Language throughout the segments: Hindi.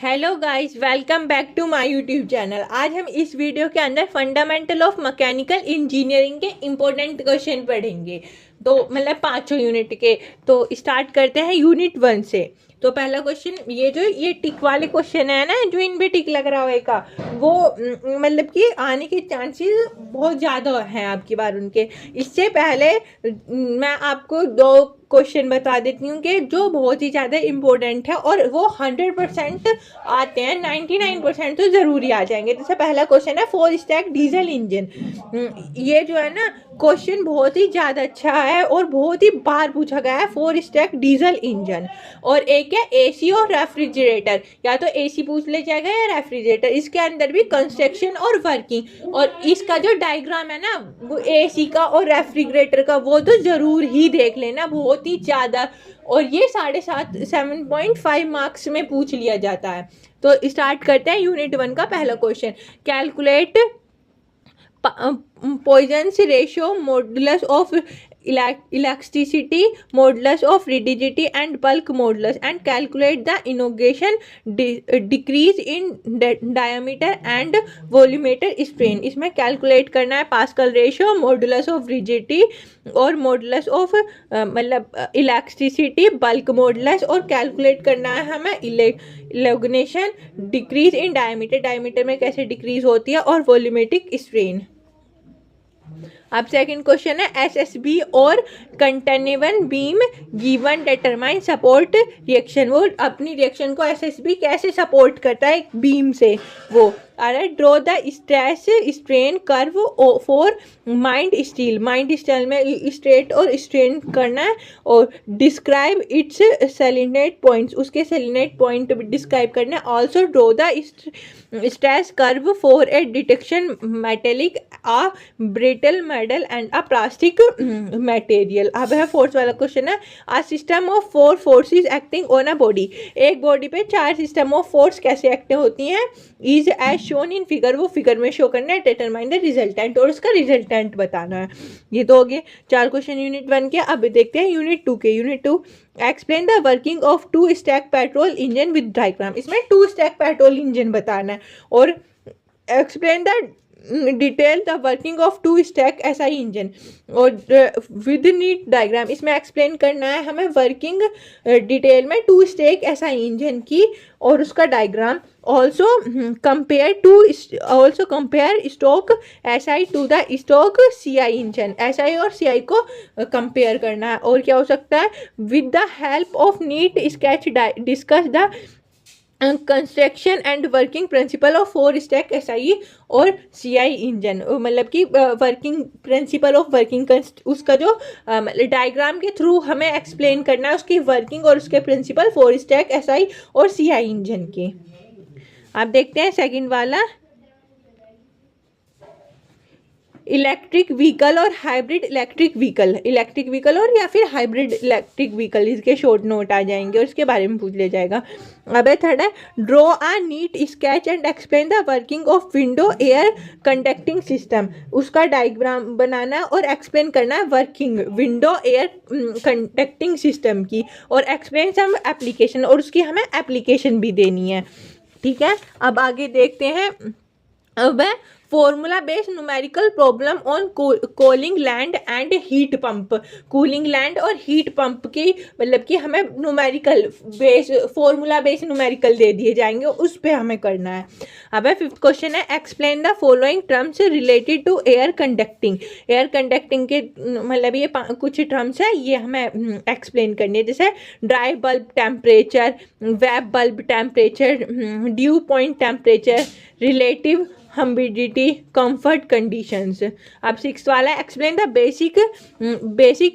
Hello guys, welcome back to my YouTube channel. आज हम इस वीडियो के अंदर फंडामेंटल ऑफ मैकेनिकल इंजीनियरिंग के इम्पोर्टेंट क्वेश्चन पढ़ेंगे। तो मतलब पांचों यूनिट के। तो स्टार्ट करते हैं यूनिट 1 से। तो पहला क्वेश्चन, ये टिक वाले क्वेश्चन है ना, जो इन पे टिक लग रहा होगा वो मतलब कि आने के चांसेस बहुत ज़्यादा हैं आपकी बार उनके। इससे पहले मैं आपको दो क्वेश्चन बता देती हूँ कि जो बहुत ही ज़्यादा इम्पोर्टेंट है और वो 100% आते हैं, 99% तो ज़रूरी आ जाएंगे। जैसे पहला क्वेश्चन है 4 स्टैक डीजल इंजन। ये जो है ना क्वेश्चन बहुत ही ज़्यादा अच्छा है और बहुत ही बार पूछा गया है। 4 स्टैक डीजल इंजन। और एक है एसी और रेफ्रिजरेटर, या तो एसी पूछ ले जाएगा या रेफ्रिजरेटर। इसके अंदर भी कंस्ट्रक्शन और वर्किंग, और इसका जो डायग्राम है ना वो एसी का और रेफ्रिजरेटर का, वो तो ज़रूर ही देख लेना, बहुत ही ज़्यादा। और ये 7.5 मार्क्स में पूछ लिया जाता है। तो स्टार्ट करते हैं यूनिट 1 का पहला question. Calculate Poisson's ratio, modulus of elasticity, modulus of rigidity and bulk modulus, and calculate the integration decrease in diameter and volumeter strain। इसमें कैलकुलेट करना है Pascal ratio, modulus of rigidity और मॉडुलस ऑफ मतलब इलास्टिसिटी, बल्क मॉडुलस, और कैलकुलेट करना है हमें elongation decrease in diameter, diameter में कैसे डिक्रीज होती है, और वॉल्यूमेट्रिक स्ट्रेन। अब सेकंड क्वेश्चन है एसएसबी और cantilever beam given determine support reaction. वो अपनी रिएक्शन को एसएसबी कैसे सपोर्ट करता है बीम से, वो अरे draw the stress strain curve for mind steel. Mind steel में स्ट्रेट और स्ट्रेन करना है, और डिस्क्राइब इट्स सेलिनेट पॉइंट्स, उसके सेलिनेट पॉइंट डिस्क्राइब करना है। Also draw the stress curve for a detection metallic, a brittle metal and a plastic material. अब है फोर्थ वाला क्वेश्चन है a system of 4 forces acting on a body. एक बॉडी पे 4 सिस्टम ऑफ फोर्स कैसे एक्ट होती हैं, is as shown in figure, वो फिगर में शो करना है। डिटरमाइन द रिजल्टेंट, और उसका रिजल्टेंट बताना है। ये तो हो गए 4 क्वेश्चन यूनिट 1 के। अब देखते हैं यूनिट 2 के। Unit 2, explain the working of 2 stack petrol engine with diagram. इसमें 2 स्टैक पेट्रोल इंजन बताना है, और explain the detail the working of 2 stack SI engine, और विद नीट डायग्राम। इसमें एक्सप्लेन करना है हमें वर्किंग डिटेल में 2 स्टैक एसआई इंजन की और उसका diagram. Also compare stroke SI to the stroke CI engine. SI और सीआई को कंपेयर करना है। और क्या हो सकता है, with the help of neat sketch discuss the construction and working principle of 4 stroke SI और सीआई इंजन। मतलब कि वर्किंग प्रिंसिपल ऑफ वर्किंग, उसका जो डायग्राम के थ्रू हमें एक्सप्लेन करना है उसकी वर्किंग और उसके प्रिंसिपल 4 स्टैक एसआई और सीआई इंजन के। आप देखते हैं सेकंड वाला, इलेक्ट्रिक व्हीकल और hybrid electric vehicle. Electric vehicle और या फिर हाइब्रिड इलेक्ट्रिक व्हीकल, इसके शॉर्ट नोट आ जाएंगे और इसके बारे में पूछ लिया जाएगा। अब थर्ड है draw a neat sketch and explain the working of window air conducting system. उसका डायग्राम बनाना है और एक्सप्लेन करना है working window air conducting system की, और एक्सप्लेन सम एप्लीकेशन, और उसकी हमें एप्लीकेशन भी देनी है। ठीक है, अब आगे देखते हैं। अब है formula based numerical problem on cooling land and heat pump. Cooling land और हीट पंप की मतलब कि हमें numerical base, formula based numerical दे दिए जाएंगे, उस पर हमें करना है। अब है फिफ्थ क्वेश्चन है explain the following terms related to air conducting. Air conducting के मतलब ये कुछ टर्म्स है, ये हमें एक्सप्लेन करनी है। जैसे dry bulb temperature, web bulb temperature, due point temperature, relative humidity, comfort conditions. अब 6th वाला explain the basic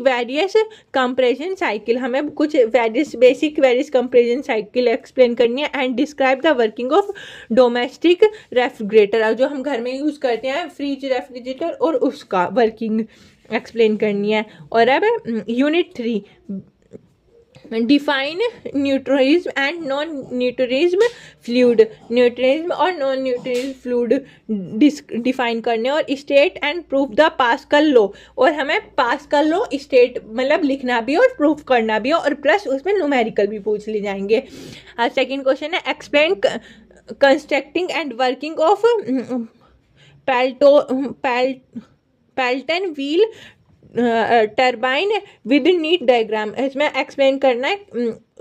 various compression cycle. हमें कुछ basic various compression cycle explain करनी है। And describe the working of domestic refrigerator, जो हम घर में यूज़ करते हैं फ्रिज रेफ्रिजरेटर, और उसका वर्किंग एक्सप्लेन करनी है। और अब unit 3 define neutralism and non neutralism fluid, neutralism और नॉन न्यूट्रलिज्म फ्लूइड डिफाइन करने, और state and proof the pascal law, और हमें पास्कल लॉ स्टेट मतलब लिखना भी और प्रूफ करना भी, और प्लस उसमें न्यूमेरिकल भी पूछ ले जाएंगे। सेकंड क्वेश्चन है explain constructing and working of Pelton wheel turbine with neat diagram. इसमें एक्सप्लेन करना है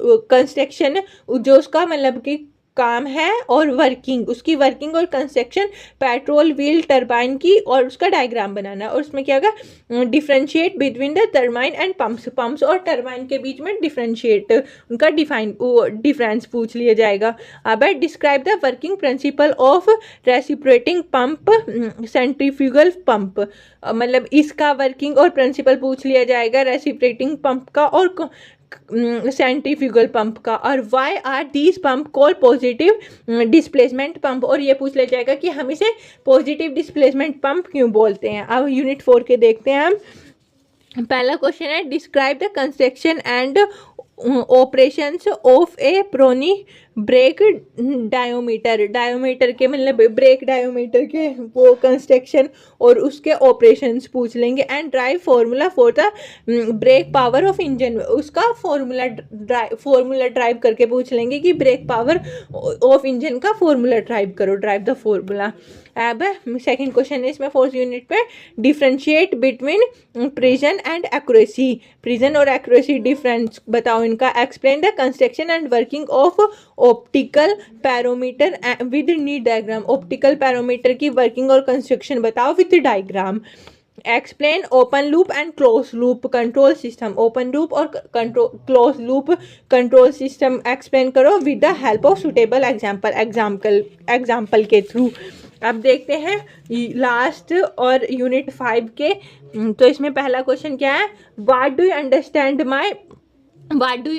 कंस्ट्रक्शन जो उसका मतलब कि काम है, और वर्किंग उसकी वर्किंग और कंस्ट्रक्शन पेट्रोल व्हील टरबाइन की, और उसका डायग्राम बनाना। और उसमें क्या होगा differentiate between the turbine and pumps और टरबाइन के बीच में डिफ्रेंशिएट उनका डिफरेंस पूछ लिया जाएगा। अब है describe the working principle of reciprocating pump centrifugal pump, मतलब इसका वर्किंग और प्रिंसिपल पूछ लिया जाएगा रेसिप्रोकेटिंग पंप का और सेंट्रीफ्यूगल पंप का। और why are these pump call positive displacement pump, और ये पूछ लिया जाएगा कि हम इसे पॉजिटिव डिस्प्लेसमेंट पंप क्यों बोलते हैं। अब यूनिट 4 के देखते हैं हम। पहला क्वेश्चन है describe the construction and operations of a Prony brake dynamometer के मतलब ब्रेक डायोमीटर के वो कंस्ट्रक्शन और उसके ऑपरेशंस पूछ लेंगे। And derive formula for the brake power of engine, उसका फार्मूला ड्राइव करके पूछ लेंगे कि ब्रेक पावर ऑफ इंजन का फार्मूला ड्राइव करो, ड्राइव द फार्मूला। अब सेकंड क्वेश्चन है इसमें 4th यूनिट पे differentiate between precision and accuracy, precision और एक्यूरेसी डिफरेंस बताओ इनका। Explain the construction and working of optical pyrometer with neat diagram, optical pyrometer की वर्किंग और कंस्ट्रक्शन बताओ with diagram. Explain open loop and close loop control system, open loop और close loop control system explain करो with the help of suitable example के थ्रू। अब देखते हैं लास्ट और यूनिट 5 के। तो इसमें पहला क्वेश्चन क्या है, what do you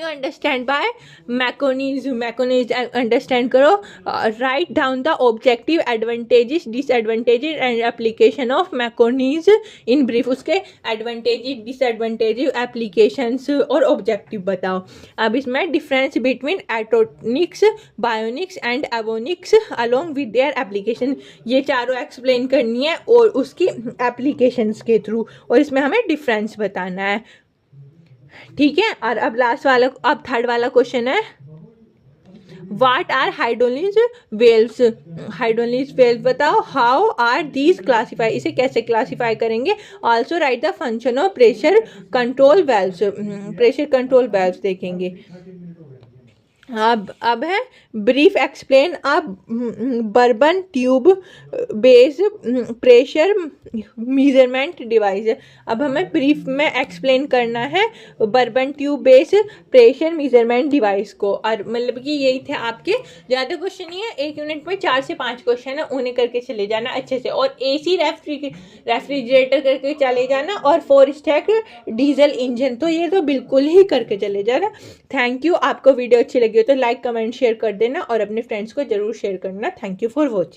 understand by mechanism understand करो। Write down the objective advantages disadvantages and application of mechanism in brief, उसके एडवांटेजेस डिसएडवांटेजेस एप्लीकेशंस और ऑब्जेक्टिव बताओ। अब इसमें difference between atonics bionics and avionics along with their application, ये चारों एक्सप्लेन करनी है और उसकी एप्लीकेशंस के थ्रू, और इसमें हमें डिफरेंस बताना है। ठीक है। और अब थर्ड वाला क्वेश्चन है what are hydraulic valves, hydraulic valve बताओ। हाउ आर दीज क्लासीफाई, इसे कैसे क्लासीफाई करेंगे। Also write the function of pressure control valves, pressure control valves देखेंगे। अब है ब्रीफ एक्सप्लेन अब Bourdon tube base pressure measurement device. अब हमें ब्रीफ में एक्सप्लेन करना है Bourdon tube base pressure measurement device को। और मतलब कि यही थे आपके, ज़्यादा क्वेश्चन नहीं है, एक यूनिट में 4 से 5 क्वेश्चन है, उन्हें करके चले जाना अच्छे से। और AC रेफ्रिजरेटर करके चले जाना, और 4 स्टैक डीजल इंजन, तो ये तो बिल्कुल ही करके चले जाना। Thank you. आपको वीडियो अच्छी लगी हो तो लाइक कमेंट शेयर कर देना, और अपने फ्रेंड्स को जरूर शेयर करना। Thank you for watching.